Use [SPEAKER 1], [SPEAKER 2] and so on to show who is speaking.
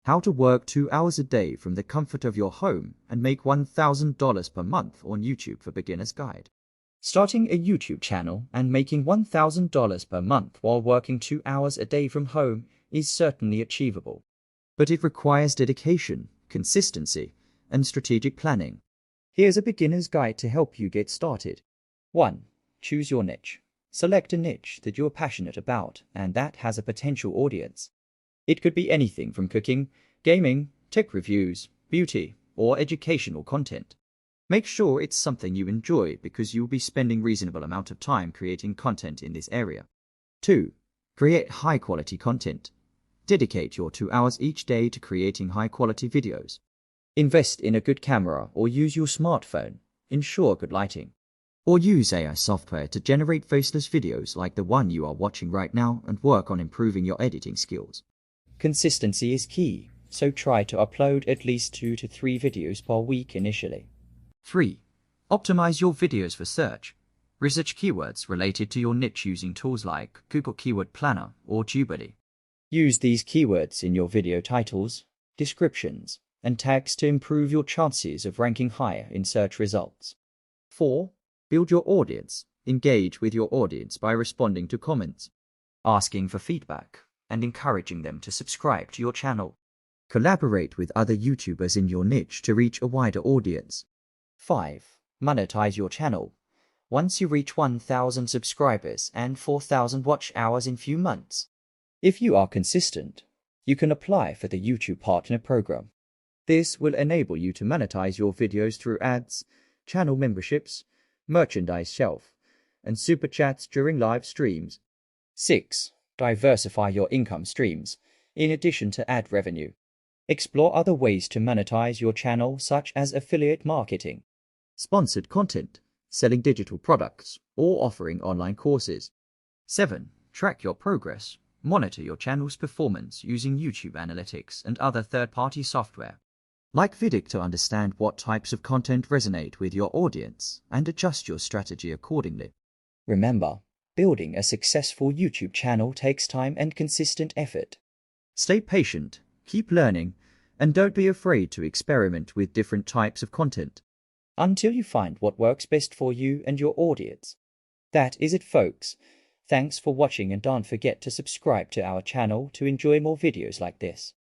[SPEAKER 1] How to work 2 hours a day from the comfort of your home and make $1,000 per month on YouTube for Beginner's Guide. Starting a YouTube channel and making $1,000 per month while working 2 hours a day from home is certainly achievable. But it requires dedication, consistency, and strategic planning. Here's a beginner's guide to help you get started. 1. Choose your niche. Select a niche that you're passionate about and that has a potential audience. It could be anything from cooking, gaming, tech reviews, beauty, or educational content. Make sure it's something you enjoy because you'll be spending a reasonable amount of time creating content in this area. 2. Create high-quality content. Dedicate your 2 hours each day to creating high-quality videos. Invest in a good camera or use your smartphone. Ensure good lighting. Or use AI software to generate faceless videos like the one you are watching right now and work on improving your editing skills. Consistency is key, so try to upload at least 2 to 3 videos per week initially. 3. Optimize your videos for search. Research keywords related to your niche using tools like Google Keyword Planner or Tubely. Use these keywords in your video titles, descriptions, and tags to improve your chances of ranking higher in search results. 4. Build your audience. Engage with your audience by responding to comments, asking for feedback, and encouraging them to subscribe to your channel. Collaborate with other YouTubers in your niche to reach a wider audience. 5. Monetize your channel. Once you reach 1,000 subscribers and 4,000 watch hours in few months, if you are consistent, you can apply for the YouTube Partner Program. This will enable you to monetize your videos through ads, channel memberships, merchandise shelf, and super chats during live streams. 6. Diversify your income streams, in addition to ad revenue. Explore other ways to monetize your channel such as affiliate marketing, sponsored content, selling digital products, or offering online courses. 7. Track your progress. Monitor your channel's performance using YouTube Analytics and other third-party software. Like Vidic to understand what types of content resonate with your audience and adjust your strategy accordingly. Remember, building a successful YouTube channel takes time and consistent effort. Stay patient, keep learning, and don't be afraid to experiment with different types of content until you find what works best for you and your audience. That is it, folks. Thanks for watching and don't forget to subscribe to our channel to enjoy more videos like this.